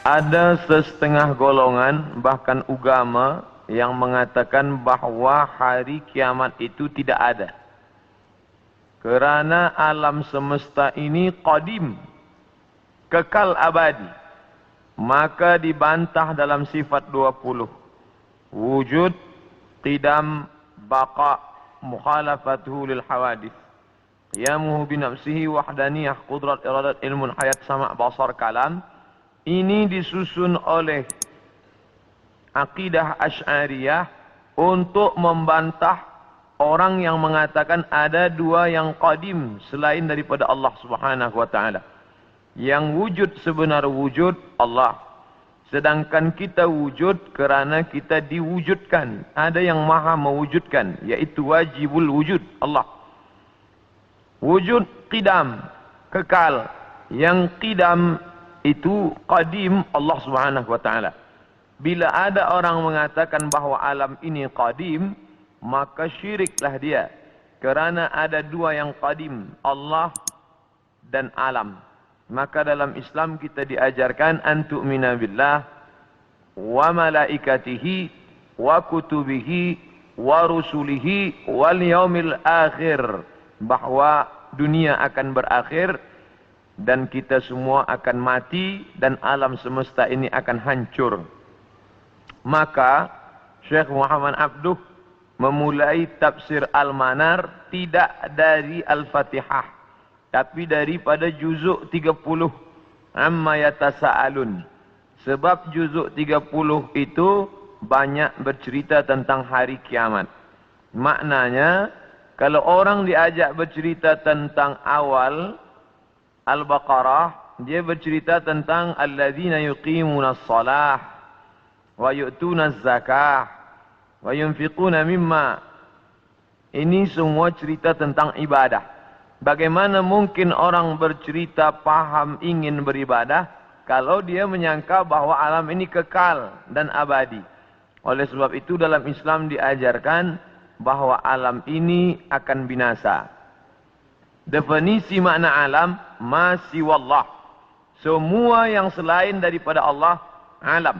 Ada setengah golongan, bahkan agama, yang mengatakan bahwa hari kiamat itu tidak ada. Kerana alam semesta ini qadim, kekal abadi. Maka dibantah dalam sifat 20. Wujud, qidam, baqa, mukhalafatuhu lil hawadith. Qiyamuhu binafsihi, wahdaniyah, qudrat, iradat, ilmun, hayat, sama', basar, kalam. Ini disusun oleh akidah Asy'ariyah untuk membantah orang yang mengatakan ada dua yang qadim selain daripada Allah Subhanahu wa taala. Yang wujud sebenar wujud Allah. Sedangkan kita wujud kerana kita diwujudkan. Ada yang maha mewujudkan, yaitu wajibul wujud Allah. Wujud qidam, kekal. Yang qidam itu qadim Allah Subhanahu wa taala. Bila ada orang mengatakan bahawa alam ini qadim, maka syiriklah dia. Kerana ada dua yang qadim, Allah dan alam. Maka dalam Islam kita diajarkan an tu'mina billah wa malaikatihi wa kutubihi wa rusulihi wal yaumil akhir, bahawa dunia akan berakhir dan kita semua akan mati dan alam semesta ini akan hancur. Maka Syekh Muhammad Abduh memulai tafsir Al-Manar tidak dari Al-Fatihah, tapi daripada juzuk 30 Amma Yatasa'alun. Sebab juzuk 30 itu banyak bercerita tentang hari kiamat. Maknanya kalau orang diajak bercerita tentang awal Al-Baqarah, dia bercerita tentang alladzina yuqimunas shalah wa yu'tunaz zakah wa yunfiquna mimma. Ini semua cerita tentang ibadah. Bagaimana mungkin orang bercerita paham ingin beribadah kalau dia menyangka bahawa alam ini kekal dan abadi? Oleh sebab itu dalam Islam diajarkan bahawa alam ini akan binasa. Definisi makna alam, ma siwallah. Semua yang selain daripada Allah, alam.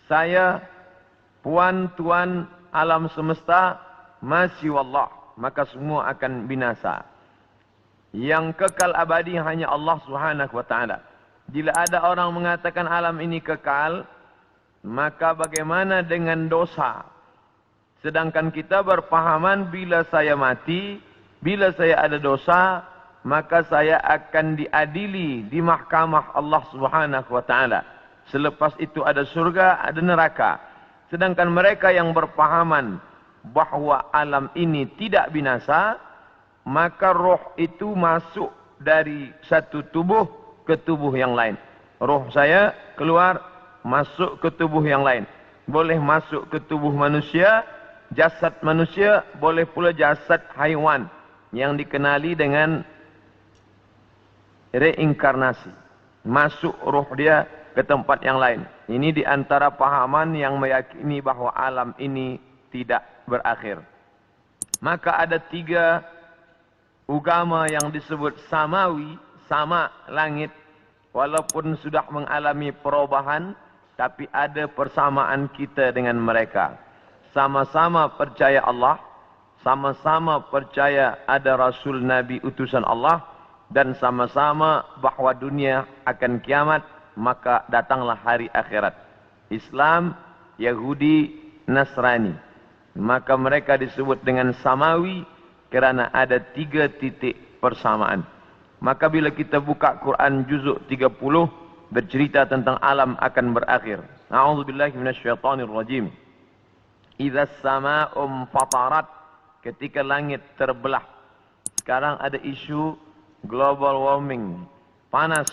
Saya, puan, tuan, alam semesta, ma siwallah. Maka semua akan binasa. Yang kekal abadi hanya Allah Subhanahu wa taala. Bila ada orang mengatakan alam ini kekal, maka bagaimana dengan dosa? Sedangkan kita berpahaman bila saya mati, bila saya ada dosa, maka saya akan diadili di mahkamah Allah Subhanahu wa taala. Selepas itu ada surga, ada neraka. Sedangkan mereka yang berpahaman bahawa alam ini tidak binasa, maka roh itu masuk dari satu tubuh ke tubuh yang lain. Roh saya keluar, masuk ke tubuh yang lain. Boleh masuk ke tubuh manusia, jasad manusia, boleh pula jasad haiwan yang dikenali dengan reinkarnasi. Masuk roh dia ke tempat yang lain. Ini di antara pahaman yang meyakini bahawa alam ini tidak berakhir. Maka ada 3 agama yang disebut samawi, sama langit, walaupun sudah mengalami perubahan, tapi ada persamaan kita dengan mereka. Sama-sama percaya Allah, sama-sama percaya ada Rasul Nabi utusan Allah, dan sama-sama bahawa dunia akan kiamat, maka datanglah hari akhirat. Islam, Yahudi, Nasrani. Maka mereka disebut dengan samawi kerana ada 3 titik persamaan. Maka bila kita buka Quran juzuk 30, bercerita tentang alam akan berakhir. A'udzubillahi minasyaitonirrajim. Idza as-samaa'u fatarat, ketika langit terbelah. Sekarang ada isu global warming, panas.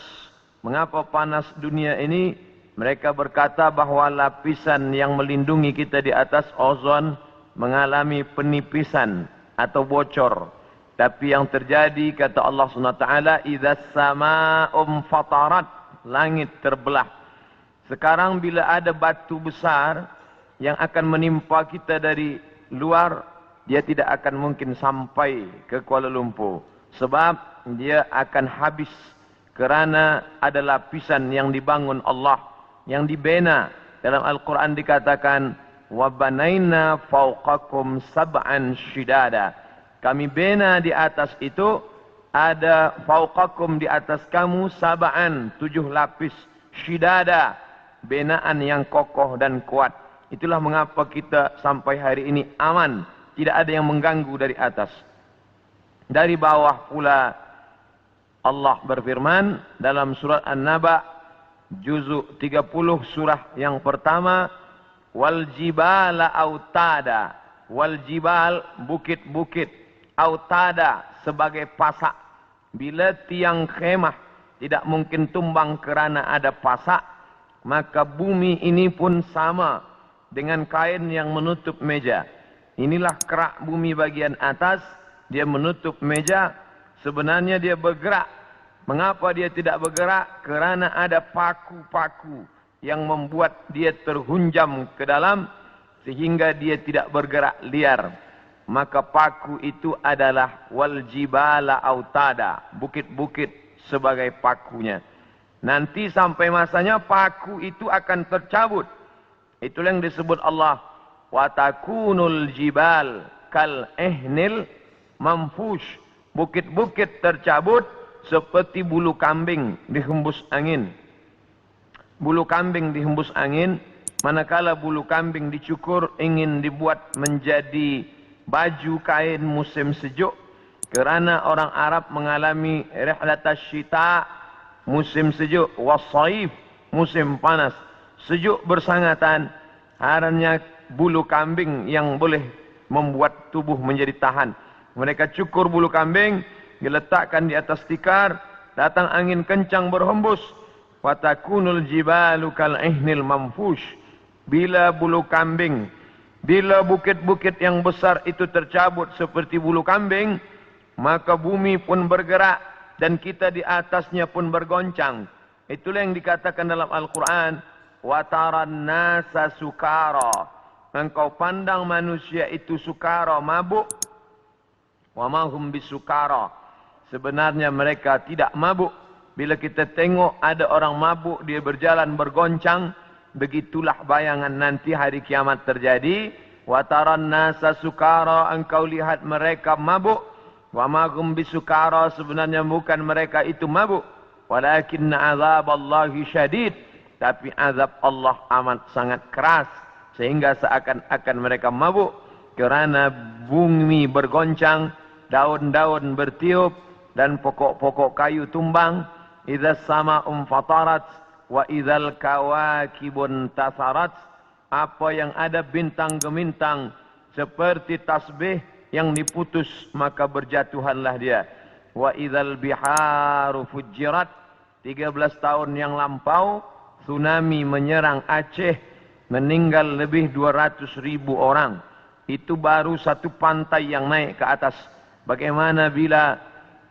Mengapa panas dunia ini? Mereka berkata bahawa lapisan yang melindungi kita di atas ozon mengalami penipisan atau bocor. Tapi yang terjadi, kata Allah SWT, idza as-samaa'u fatarat, langit terbelah. Sekarang bila ada batu besar yang akan menimpa kita dari luar, dia tidak akan mungkin sampai ke Kuala Lumpur. Sebab dia akan habis kerana ada lapisan yang dibangun Allah yang dibina. Dalam Al-Quran dikatakan, وَبَنَيْنَا فَوْقَكُمْ سَبْعًا شِدَادًا. Kami bina di atas itu, ada fauqakum di atas kamu, sab'an, 7 lapis, shidada, binaan yang kokoh dan kuat. Itulah mengapa kita sampai hari ini aman, tidak ada yang mengganggu dari atas. Dari bawah pula Allah berfirman dalam surat An-Naba, juzuk 30 surah yang pertama, wal jibala autada, wal jibal bukit-bukit, autada sebagai pasak. Bila tiang khemah tidak mungkin tumbang kerana ada pasak, maka bumi ini pun sama dengan kain yang menutup meja. Inilah kerak bumi bagian atas, dia menutup meja. Sebenarnya dia bergerak. Mengapa dia tidak bergerak? Kerana ada paku-paku yang membuat dia terhunjam ke dalam sehingga dia tidak bergerak liar. Maka paku itu adalah wal jibala autada, bukit-bukit sebagai pakunya. Nanti sampai masanya paku itu akan tercabut. Itulah yang disebut Allah, wa takunul jibal kal ihnil manfush. Bukit-bukit tercabut seperti bulu kambing dihembus angin. Bulu kambing dihembus angin, manakala bulu kambing dicukur ingin dibuat menjadi baju kain musim sejuk. Kerana orang Arab mengalami rihlatas syita, musim sejuk, wasaif, musim panas. Sejuk bersangatan, haranya bulu kambing yang boleh membuat tubuh menjadi tahan. Mereka cukur bulu kambing, diletakkan di atas tikar, datang angin kencang berhembus. Watakunul jibalu kal ihnil manfush. Bila bulu kambing, bila bukit-bukit yang besar itu tercabut seperti bulu kambing, maka bumi pun bergerak dan kita di atasnya pun bergoncang. Itulah yang dikatakan dalam Al-Quran, وَتَرَى النَّاسَ سُكَارًا. Engkau pandang manusia itu sukara, mabuk. وَمَا هُمْ بِسُكَارًا. Sebenarnya mereka tidak mabuk. Bila kita tengok ada orang mabuk, dia berjalan bergoncang, begitulah bayangan nanti hari kiamat terjadi. Wataran nasa sukara, engkau lihat mereka mabuk. Wa ma hum bisukara, sebenarnya bukan mereka itu mabuk. Walakin azab Allahi syadid, tapi azab Allah amat sangat keras sehingga seakan-akan mereka mabuk kerana bumi bergoncang, daun-daun bertiup dan pokok-pokok kayu tumbang. Idza sama'um fatarat wa idzal kawakibun tasarat. Apa yang ada bintang gemintang seperti tasbih yang diputus, maka berjatuhanlah dia. Wa idzal biharu fujirat. 13 tahun yang lampau tsunami menyerang Aceh, meninggal lebih 200.000 orang. Itu baru satu pantai yang naik ke atas. Bagaimana bila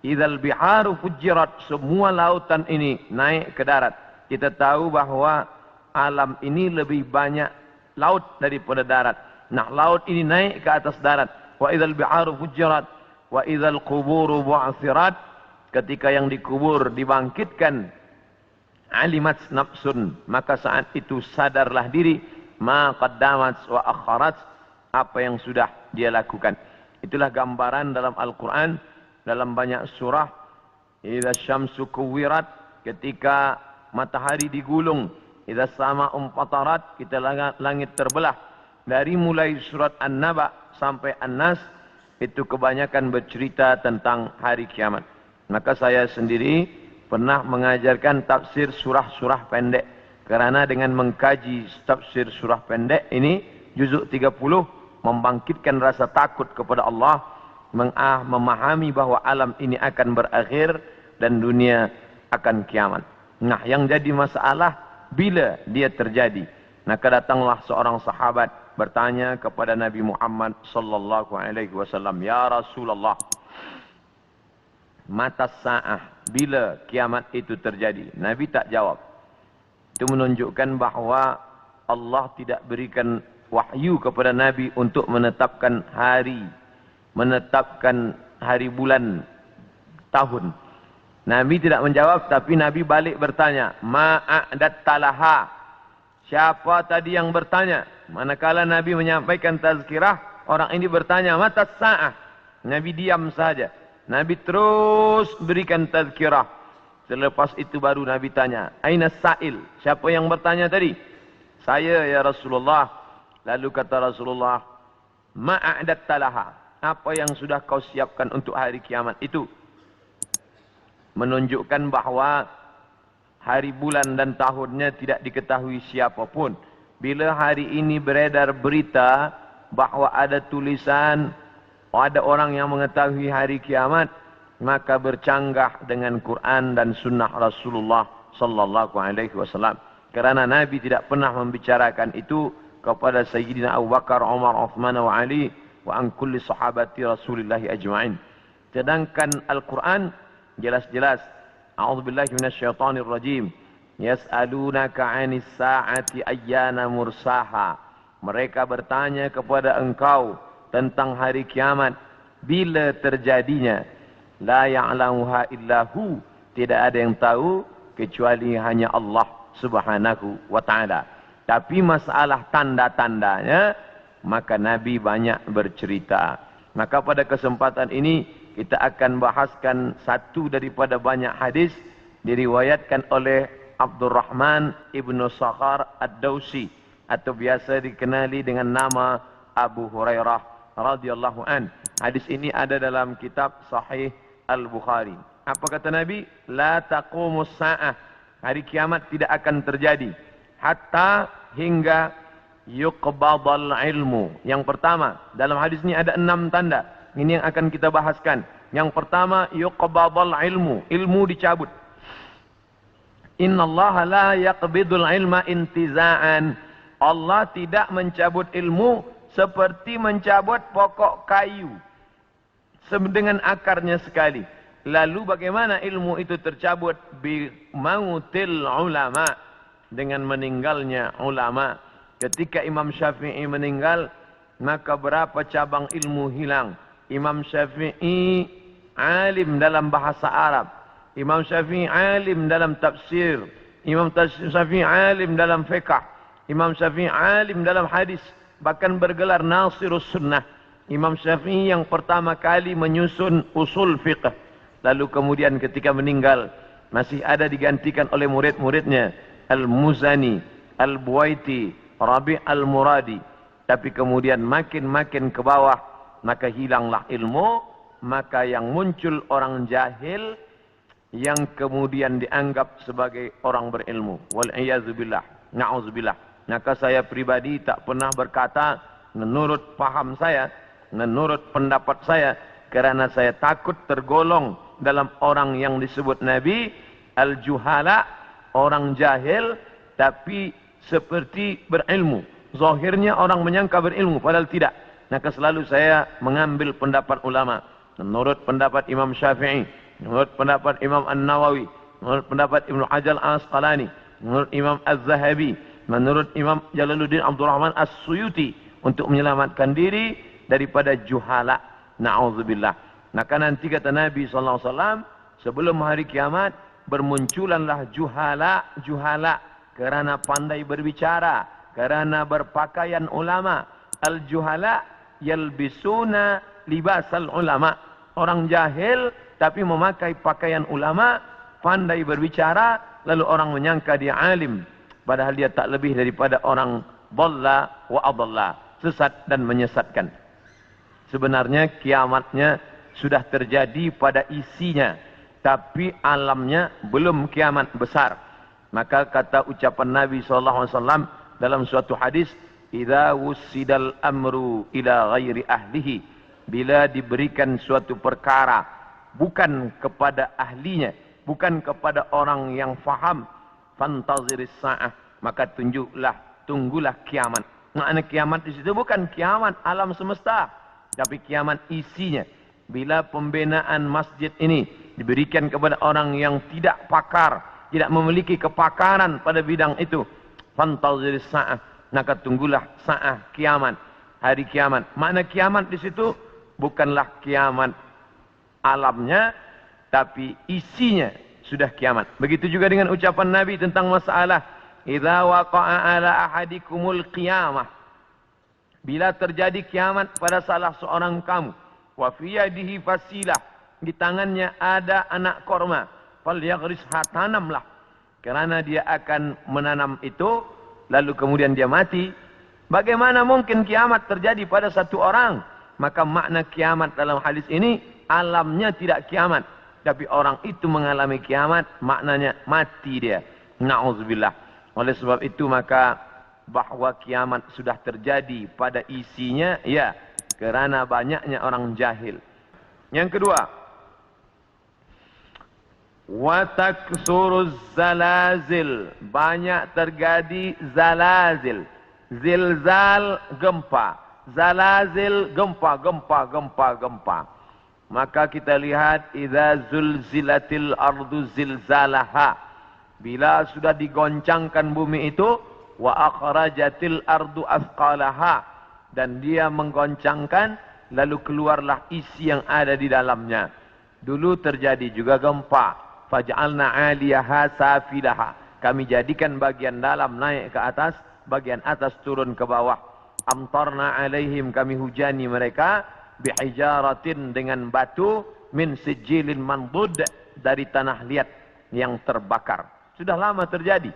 idzal biharu fujirat, semua lautan ini naik ke darat? Kita tahu bahawa alam ini lebih banyak laut daripada darat. Nah, laut ini naik ke atas darat. Wa idzal biharu fujirat wa idzal quburu bu'athirat. Ketika yang dikubur dibangkitkan, alimat nafsun, maka saat itu sadarlah diri, ma qaddamat wa akharat, apa yang sudah dia lakukan. Itulah gambaran dalam Al-Quran, dalam banyak surah. Idza syamsu kuwirat, ketika matahari digulung. Idza sama'um fatarat, kita langit terbelah. Dari mulai surat An-Naba sampai An-Nas, itu kebanyakan bercerita tentang hari kiamat. Maka saya sendiri pernah mengajarkan tafsir surah-surah pendek. Kerana dengan mengkaji tafsir surah pendek ini, juzuk 30, membangkitkan rasa takut kepada Allah, memahami bahawa alam ini akan berakhir dan dunia akan kiamat. Nah, yang jadi masalah bila dia terjadi. Maka datanglah seorang sahabat bertanya kepada Nabi Muhammad sallallahu alaihi wasallam, "Ya Rasulullah, mata sa'ah, bila kiamat itu terjadi?" Nabi tak jawab. Itu menunjukkan bahawa Allah tidak berikan wahyu kepada Nabi untuk menetapkan hari, bulan, tahun. Nabi tidak menjawab, tapi Nabi balik bertanya, "Ma'adat talaha?" Siapa tadi yang bertanya? Manakala Nabi menyampaikan tazkirah, orang ini bertanya, mata sa'ah. Nabi diam saja. Nabi terus berikan tazkirah. Selepas itu baru Nabi tanya, aina sa'il? Siapa yang bertanya tadi? Saya ya Rasulullah. Lalu kata Rasulullah, ma'a'datta laha. Apa yang sudah kau siapkan untuk hari kiamat itu? Menunjukkan bahawa hari bulan dan tahunnya tidak diketahui siapapun. Bila hari ini beredar berita bahawa ada tulisan, ada orang yang mengetahui hari kiamat, maka bercanggah dengan Quran dan sunnah Rasulullah sallallahu alaihi wasallam. Kerana Nabi tidak pernah membicarakan itu kepada Sayyidina Abu Bakar, Umar, Uthman wa Ali wa an kulli sahabati Rasulillah ajma'in. Sedangkan Al-Quran jelas-jelas, a'udzubillahi minasyaitonir rajim, yas'alunaka 'anis sa'ati ayyana mursaha. Mereka bertanya kepada engkau tentang hari kiamat, bila terjadinya. La ya'lamuha illahu, tidak ada yang tahu kecuali hanya Allah Subhanahu wa taala. Tapi masalah tanda-tandanya, maka Nabi banyak bercerita. Maka pada kesempatan ini kita akan bahaskan satu daripada banyak hadis diriwayatkan oleh Abdurrahman ibnu Sakhar ad-Dawsi, atau biasa dikenali dengan nama Abu Hurairah radhiyallahu an. Hadis ini ada dalam kitab Sahih Al-Bukhari. Apa kata Nabi? La taqumus sa'ah. Hari kiamat tidak akan terjadi hatta hingga yuqbadal ilmu. Yang pertama, dalam hadis ini ada 6 tanda. Ini yang akan kita bahaskan. Yang pertama, yuqbadal ilmu. Ilmu dicabut. Innallaha la yaqbidul ilma intiza'an. Allah tidak mencabut ilmu seperti mencabut pokok kayu dengan akarnya sekali. Lalu bagaimana ilmu itu tercabut? Bi mautil ulama, dengan meninggalnya ulama. Ketika Imam Syafi'i meninggal, maka berapa cabang ilmu hilang. Imam Syafi'i alim dalam bahasa Arab, Imam Syafi'i alim dalam tafsir, Imam Syafi'i alim dalam fiqh, Imam Syafi'i alim dalam hadis, bahkan bergelar Nasirus Sunnah. Imam Syafi'i yang pertama kali menyusun usul fiqh. Lalu kemudian ketika meninggal, masih ada digantikan oleh murid-muridnya, Al-Muzani, Al-Buwaiti, Rabi' Al-Muradi. Tapi kemudian makin ke bawah, maka hilanglah ilmu. Maka yang muncul orang jahil, yang kemudian dianggap sebagai orang berilmu. Wal'iyazubillah, na'udzubillah. Maka saya pribadi tak pernah berkata menurut paham saya, menurut pendapat saya, kerana saya takut tergolong dalam orang yang disebut Nabi al-juhala, orang jahil tapi seperti berilmu. Zahirnya orang menyangka berilmu padahal tidak. Maka selalu saya mengambil pendapat ulama. Menurut pendapat Imam Syafi'i, menurut pendapat Imam An-Nawawi, menurut pendapat Ibnu Hajar Al-Asqalani, menurut Imam Az-Zahabi, menurut Imam Jalaluddin Abdul Rahman As-Suyuti, untuk menyelamatkan diri daripada juhala. Na'udzubillah. Maka nanti kata Nabi SAW, sebelum hari kiamat, bermunculanlah juhala kerana pandai berbicara, kerana berpakaian ulama. Al-juhala yalbisuna libasal ulama. Orang jahil tapi memakai pakaian ulama, pandai berbicara, lalu orang menyangka dia alim, padahal dia tak lebih daripada orang dhalla wa adalla, sesat dan menyesatkan. Sebenarnya kiamatnya sudah terjadi pada isinya, tapi alamnya belum kiamat besar. Maka kata ucapan Nabi SAW dalam suatu hadis, idza wussidal amru ila ghairi ahlihi, bila diberikan suatu perkara bukan kepada ahlinya, bukan kepada orang yang faham, fantaziris sa'ah, maka tunggulah kiamat. Makna kiamat di situ bukan kiamat alam semesta, tapi kiamat isinya. Bila pembinaan masjid ini diberikan kepada orang yang tidak pakar, tidak memiliki kepakaran pada bidang itu, fantaziris sa'ah, maka tunggulah sa'ah, kiamat, hari kiamat. Makna kiamat di situ bukanlah kiamat alamnya, tapi isinya sudah kiamat. Begitu juga dengan ucapan Nabi tentang masalah idza waqa'a ala ahadikumul qiyamah, bila terjadi kiamat pada salah seorang kamu, wa fi yadihi fasilah, di tangannya ada anak korma, falyaghrisha, tanamlah, karena dia akan menanam itu, lalu kemudian dia mati. Bagaimana mungkin kiamat terjadi pada satu orang? Maka makna kiamat dalam hadis ini, alamnya tidak kiamat, tapi orang itu mengalami kiamat, maknanya mati dia. Na'udzubillah. Oleh sebab itu maka bahwa kiamat sudah terjadi pada isinya, ya, karena banyaknya orang jahil. Yang kedua, wa taksuruz zalazil, banyak terjadi zalazil. Zilzal, gempa. Zalazil, gempa. Maka kita lihat, idza zulzilatil ardu zilzalaha, bila sudah digoncangkan bumi itu, wa akhrajatil ardu athqalaha, dan dia menggoncangkan, lalu keluarlah isi yang ada di dalamnya. Dulu terjadi juga gempa, faj'alna 'aliyaha safilaha, kami jadikan bagian dalam naik ke atas, bagian atas turun ke bawah. Amtarna alaihim, kami hujani mereka, bihijaratin, dengan batu, min sijilin mandud, dari tanah liat yang terbakar. Sudah lama terjadi,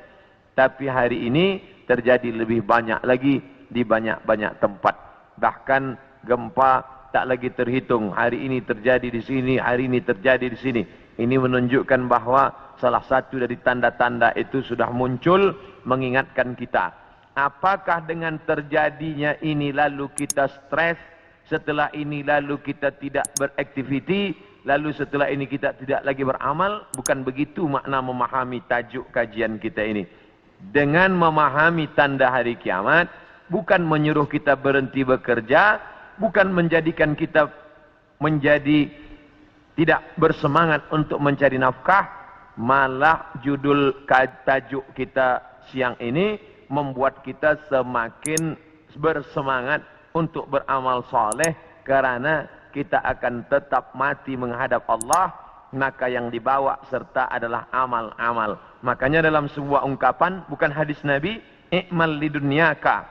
tapi hari ini terjadi lebih banyak lagi di banyak-banyak tempat. Bahkan gempa tak lagi terhitung. Hari ini terjadi di sini, hari ini terjadi di sini. Ini menunjukkan bahwa salah satu dari tanda-tanda itu sudah muncul, mengingatkan kita. Apakah dengan terjadinya ini lalu kita stres, setelah ini lalu kita tidak beraktiviti, lalu setelah ini kita tidak lagi beramal? Bukan begitu makna memahami tajuk kajian kita ini. Dengan memahami tanda hari kiamat, bukan menyuruh kita berhenti bekerja, bukan menjadikan kita menjadi tidak bersemangat untuk mencari nafkah, malah judul tajuk kita siang ini membuat kita semakin bersemangat untuk beramal soleh, karena kita akan tetap mati menghadap Allah, maka yang dibawa serta adalah amal-amal. Makanya dalam sebuah ungkapan, bukan hadis Nabi, i'mal lidunyaka,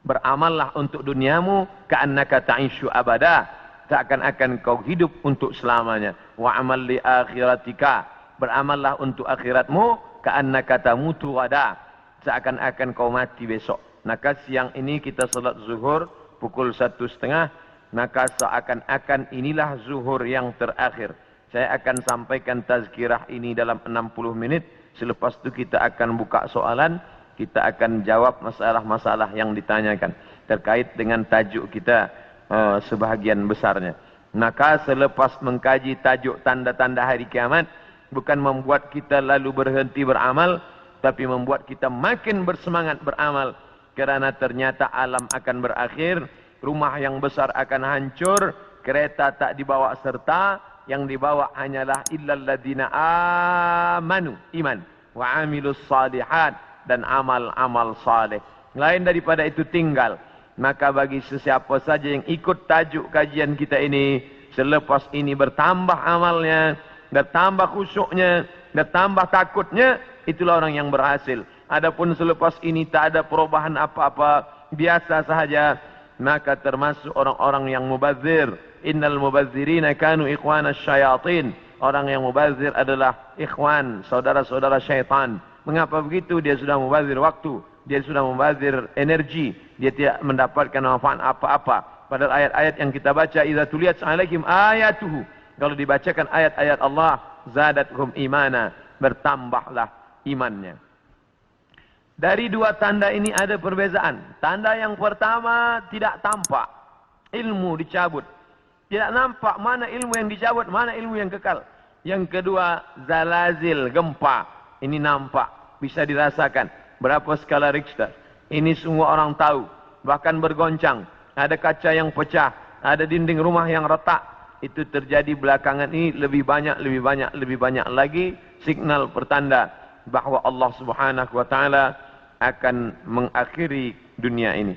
beramallah untuk duniamu, ka'annaka ta'ishu abada, seakan-akan kau hidup untuk selamanya. Wa amal li akhiratika, beramallah untuk akhiratmu, ka'annaka tamutu ghadan, seakan-akan kau mati besok. Maka siang ini kita salat zuhur pukul 1:30, maka seakan-akan inilah zuhur yang terakhir. Saya akan sampaikan tazkirah ini dalam 60 menit. Selepas itu kita akan buka soalan, kita akan jawab masalah-masalah yang ditanyakan terkait dengan tajuk kita sebahagian besarnya. Maka selepas mengkaji tajuk tanda-tanda hari kiamat, bukan membuat kita lalu berhenti beramal, tapi membuat kita makin bersemangat beramal. Kerana ternyata alam akan berakhir, rumah yang besar akan hancur, kereta tak dibawa serta, yang dibawa hanyalah illal ladzina amanu, iman, wa amilus salihat, dan amal-amal saleh. Lain daripada itu tinggal. Maka bagi sesiapa saja yang ikut tajuk kajian kita ini, selepas ini bertambah amalnya, bertambah khusyuknya, bertambah takutnya, itulah orang yang berhasil. Adapun selepas ini tak ada perubahan apa-apa, biasa sahaja, maka termasuk orang-orang yang mubazir. Innal mubazzirina kanu ikhwanas syayatin. Orang yang mubazir adalah ikhwan, saudara-saudara syaitan. Mengapa begitu? Dia sudah mubazir waktu, dia sudah mubazir energi, dia tidak mendapatkan manfaat apa-apa. Padahal ayat-ayat yang kita baca, idza tuliyat alaihim ayatuhu, kalau dibacakan ayat-ayat Allah, zadathum imana, bertambahlah imannya. Dari dua tanda ini ada perbezaan. Tanda yang pertama tidak tampak, ilmu dicabut. Tidak nampak mana ilmu yang dicabut, mana ilmu yang kekal. Yang kedua, zalazil, gempa. Ini nampak, bisa dirasakan. Berapa skala Richter? Ini semua orang tahu. Bahkan bergoncang. Ada kaca yang pecah, ada dinding rumah yang retak. Itu terjadi belakangan ini lebih banyak lagi signal pertanda bahwa Allah Subhanahu wa taala akan mengakhiri dunia ini.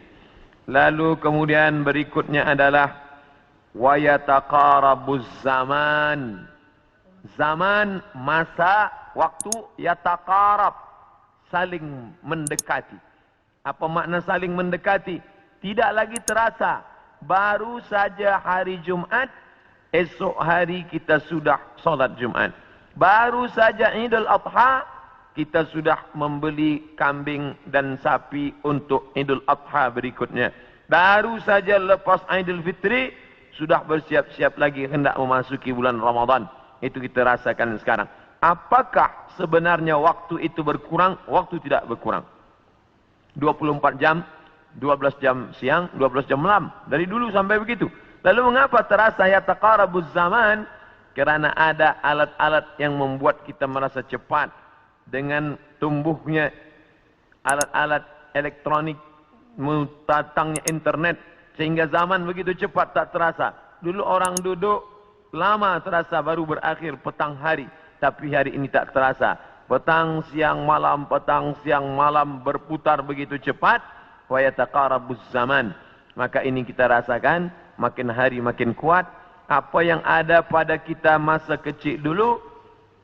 Lalu kemudian berikutnya adalah wa yataqarabuz zaman. Zaman, masa, waktu, yataqarab, saling mendekati. Apa makna saling mendekati? Tidak lagi terasa. Baru saja hari Jumat, esok hari kita sudah solat Jumat. Baru saja Idul Adha, kita sudah membeli kambing dan sapi untuk Idul Adha berikutnya. Baru saja lepas Idul Fitri, sudah bersiap-siap lagi hendak memasuki bulan Ramadan. Itu kita rasakan sekarang. Apakah sebenarnya waktu itu berkurang? Waktu tidak berkurang. 24 jam, 12 jam siang, 12 jam malam. Dari dulu sampai begitu. Lalu mengapa terasa yataqarabuz zaman? Kerana ada alat-alat yang membuat kita merasa cepat. Dengan tumbuhnya alat-alat elektronik, datangnya internet. Sehingga zaman begitu cepat tak terasa. Dulu orang duduk lama terasa baru berakhir petang hari. Tapi hari ini tak terasa. Petang, siang, malam berputar begitu cepat. Wa yataqarabuz zaman. Maka ini kita rasakan makin hari makin kuat. Apa yang ada pada kita masa kecil dulu,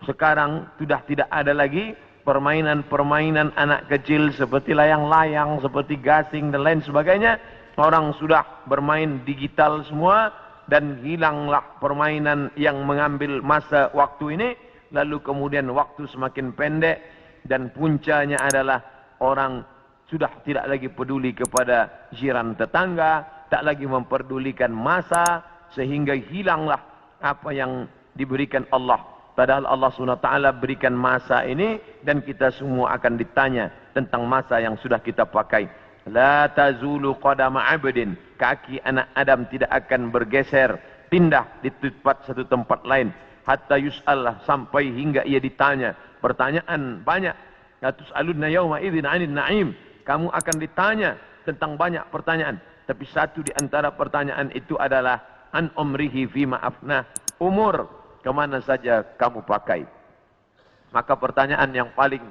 sekarang sudah tidak ada lagi. Permainan-permainan anak kecil seperti layang-layang, seperti gasing dan lain sebagainya. Orang sudah bermain digital semua dan hilanglah permainan yang mengambil masa waktu ini. Lalu kemudian waktu semakin pendek dan puncanya adalah orang sudah tidak lagi peduli kepada jiran tetangga, tak lagi memperdulikan masa, sehingga hilanglah apa yang diberikan Allah. Padahal Allah SWT berikan masa ini dan kita semua akan ditanya tentang masa yang sudah kita pakai. La tazulu qadama 'abdin, kaki anak Adam tidak akan bergeser, pindah di satu tempat lain. Hatta yus'al, sampai hingga ia ditanya. Pertanyaan banyak. La tus'alunna yawma idzin 'anil na'im. Kamu akan ditanya tentang banyak pertanyaan. Tapi satu di antara pertanyaan itu adalah an umrihi fima afnah. Umur kemana saja kamu pakai. Maka pertanyaan yang paling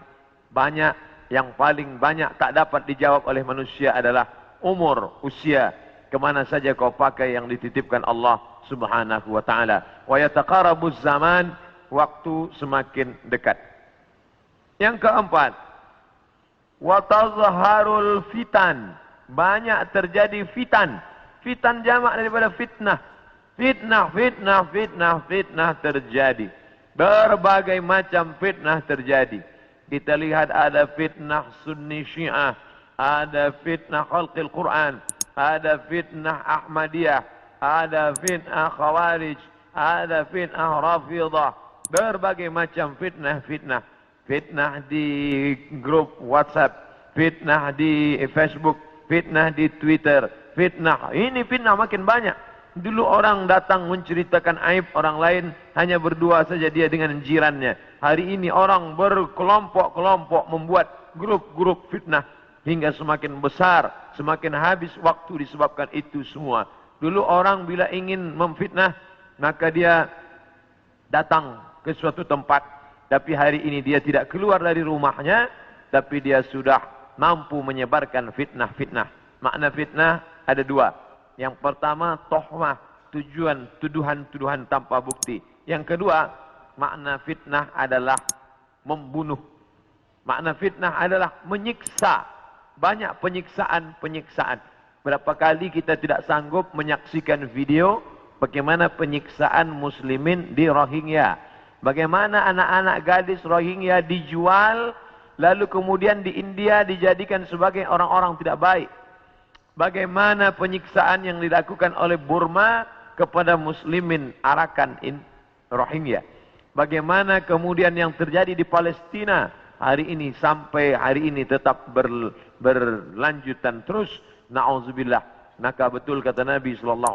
banyak tak dapat dijawab oleh manusia adalah umur, usia. Kemana saja kau pakai yang dititipkan Allah Subhanahu wa ta'ala. Wa yataqarabuz zaman, waktu semakin dekat. Yang keempat, wa tazharul fitan, banyak terjadi fitan. Fitan jamak daripada fitnah. Fitnah terjadi. Berbagai macam fitnah terjadi. Kita lihat ada fitnah Sunni Syiah, ada fitnah khalqil Quran, ada fitnah Ahmadiyah, ada fitnah Khawarij, ada fitnah Rafidah. Berbagai macam fitnah. Fitnah di grup WhatsApp, fitnah di Facebook, fitnah di Twitter, fitnah. Ini fitnah makin banyak. Dulu orang datang menceritakan aib orang lain, hanya berdua saja dia dengan jirannya. Hari ini orang berkelompok-kelompok membuat grup-grup fitnah. Hingga semakin besar, semakin habis waktu disebabkan itu semua. Dulu orang bila ingin memfitnah, maka dia datang ke suatu tempat. Tapi hari ini dia tidak keluar dari rumahnya, tapi dia sudah mampu menyebarkan fitnah-fitnah. Makna fitnah ada dua. Yang pertama, tohmah, tuduhan-tuduhan tanpa bukti. Yang kedua, makna fitnah adalah membunuh. Makna fitnah adalah menyiksa. Banyak penyiksaan. Berapa kali kita tidak sanggup menyaksikan video bagaimana penyiksaan muslimin di Rohingya. Bagaimana anak-anak gadis Rohingya dijual, lalu kemudian di India dijadikan sebagai orang-orang tidak baik. Bagaimana penyiksaan yang dilakukan oleh Burma kepada muslimin Arakan Rohingya. Bagaimana kemudian yang terjadi di Palestina hari ini sampai hari ini tetap berlanjutan terus. Na'udzubillah. Maka betul kata Nabi SAW,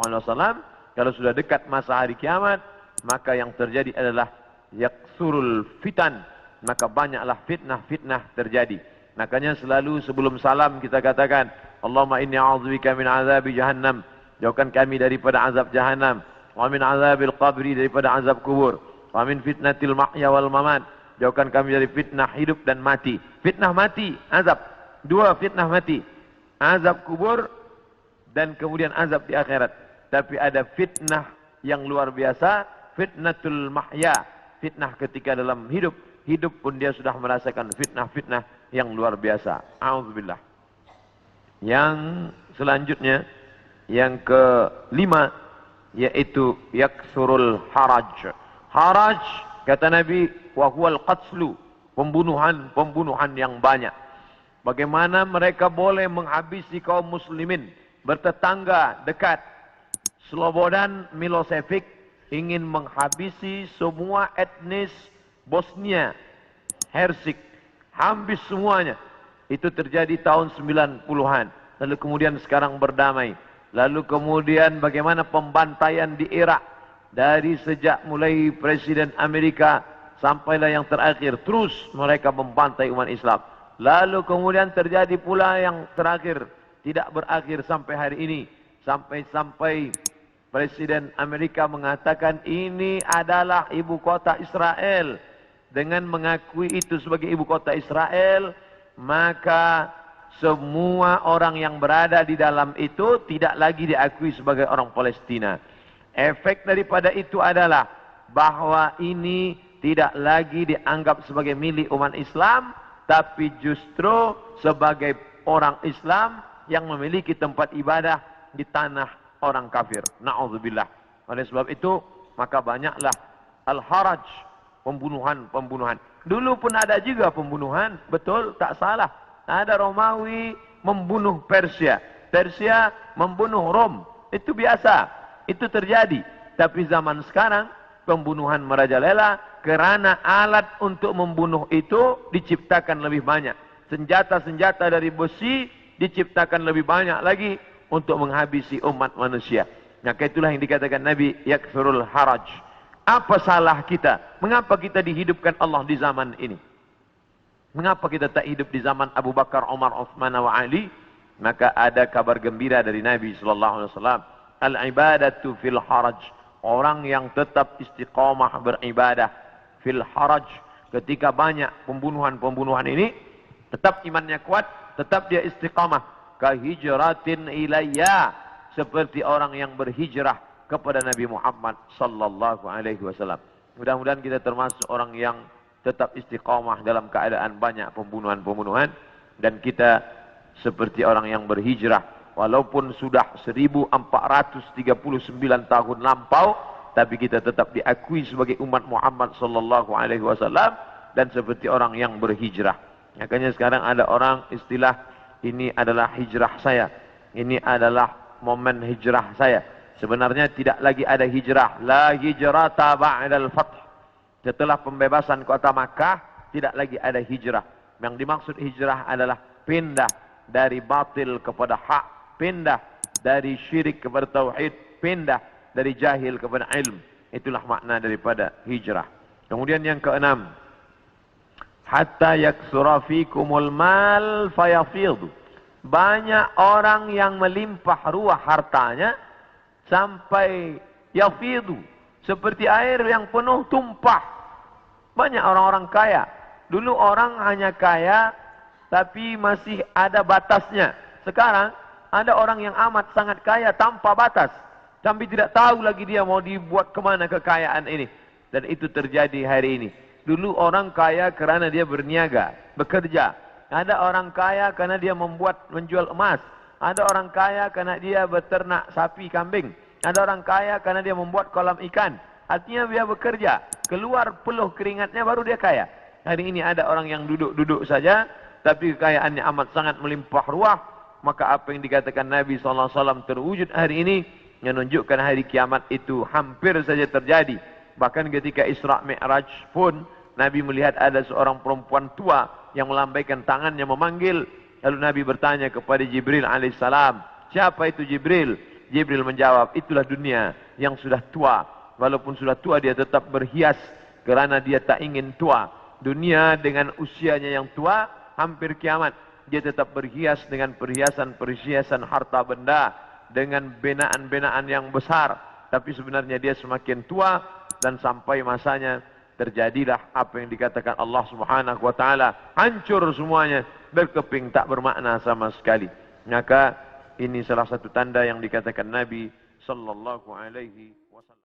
kalau sudah dekat masa hari kiamat, maka yang terjadi adalah yaksurul fitan, maka banyaklah fitnah terjadi. Makanya selalu sebelum salam kita katakan, Allahumma inni a'udzubika min azabi jahannam, jauhkan kami daripada azab jahannam, wa min azabil qabri, daripada azab kubur, wa min fitnatil mahya wal mamat, jauhkan kami dari fitnah hidup dan mati. Fitnah mati, azab. Dua fitnah mati, azab kubur dan kemudian azab di akhirat. Tapi ada fitnah yang luar biasa, fitnatul mahya, fitnah ketika dalam hidup pun dia sudah merasakan fitnah yang luar biasa. A'udzubillah. Yang selanjutnya, yang kelima, yaitu yaksurul haraj. Haraj, kata Nabi, wa huwal qatslu, pembunuhan yang banyak. Bagaimana mereka boleh menghabisi kaum muslimin bertetangga dekat. Slobodan Milosevic ingin menghabisi semua etnis Bosnia Hersek, habis semuanya. Itu terjadi tahun 90-an. Lalu kemudian sekarang berdamai. Lalu kemudian bagaimana pembantaian di Irak. Dari sejak mulai Presiden Amerika sampailah yang terakhir. Terus mereka membantai umat Islam. Lalu kemudian terjadi pula yang terakhir. Tidak berakhir sampai hari ini. Sampai-sampai Presiden Amerika mengatakan ini adalah ibu kota Israel. Dengan mengakui itu sebagai ibu kota Israel, maka semua orang yang berada di dalam itu tidak lagi diakui sebagai orang Palestina. Efek daripada itu adalah bahwa ini tidak lagi dianggap sebagai milik umat Islam, tapi justru sebagai orang Islam yang memiliki tempat ibadah di tanah orang kafir. Na'udzubillah. Oleh sebab itu, maka banyaklah al-haraj, pembunuhan. Dulu pun ada juga pembunuhan, betul, tak salah. Ada Romawi membunuh Persia, Persia membunuh Rom. Itu biasa, itu terjadi. Tapi zaman sekarang pembunuhan merajalela karena alat untuk membunuh itu diciptakan lebih banyak. Senjata-senjata dari besi diciptakan lebih banyak lagi untuk menghabisi umat manusia. Maka itulah yang dikatakan Nabi, yaksurul haraj. Apa salah kita? Mengapa kita dihidupkan Allah di zaman ini? Mengapa kita tak hidup di zaman Abu Bakar, Umar, Uthman wa Ali? Maka ada kabar gembira dari Nabi SAW. Al-ibadatu fil haraj. Orang yang tetap istiqamah beribadah fil haraj. Ketika banyak pembunuhan ini, tetap imannya kuat, tetap dia istiqamah. Kahijratin ilayya. Seperti orang yang berhijrah kepada Nabi Muhammad sallallahu alaihi wasallam. Mudah-mudahan kita termasuk orang yang tetap istiqamah dalam keadaan banyak pembunuhan dan kita seperti orang yang berhijrah walaupun sudah 1439 tahun lampau, tapi kita tetap diakui sebagai umat Muhammad sallallahu alaihi wasallam dan seperti orang yang berhijrah. Makanya sekarang ada orang istilah ini adalah hijrah saya. Ini adalah momen hijrah saya. Sebenarnya tidak lagi ada hijrah. La hijrata ba'dal fath. Setelah pembebasan kota Makkah, tidak lagi ada hijrah. Yang dimaksud hijrah adalah pindah dari batil kepada hak, pindah dari syirik kepada tauhid, pindah dari jahil kepada ilm. Itulah makna daripada hijrah. Kemudian yang keenam, hatta yaksura fikumul mal fayafidhu. Banyak orang yang melimpah ruah hartanya sampai yafidu, seperti air yang penuh tumpah. Banyak orang-orang kaya. Dulu orang hanya kaya tapi masih ada batasnya. Sekarang ada orang yang amat sangat kaya tanpa batas, tapi tidak tahu lagi dia mau dibuat kemana kekayaan ini. Dan itu terjadi hari ini. Dulu orang kaya karena dia berniaga, bekerja. Ada orang kaya karena dia menjual emas. Ada orang kaya karena dia beternak sapi, kambing. Ada orang kaya karena dia membuat kolam ikan. Artinya dia bekerja, keluar peluh keringatnya baru dia kaya. Hari ini ada orang yang duduk-duduk saja, tapi kekayaannya amat sangat melimpah ruah. Maka apa yang dikatakan Nabi SAW terwujud hari ini, yang menunjukkan hari kiamat itu hampir saja terjadi. Bahkan ketika Isra Mi'raj pun, Nabi melihat ada seorang perempuan tua yang melambaikan tangannya memanggil. Lalu Nabi bertanya kepada Jibril alaihissalam, siapa itu Jibril? Jibril menjawab, itulah dunia yang sudah tua. Walaupun sudah tua dia tetap berhias kerana dia tak ingin tua. Dunia dengan usianya yang tua, hampir kiamat. Dia tetap berhias dengan perhiasan-perhiasan harta benda. Dengan benaan-benaan yang besar. Tapi sebenarnya dia semakin tua dan sampai masanya terjadilah apa yang dikatakan Allah Subhanahu wa taala, hancur semuanya, berkeping tak bermakna sama sekali. Maka ini salah satu tanda yang dikatakan Nabi sallallahu alaihi wasallam.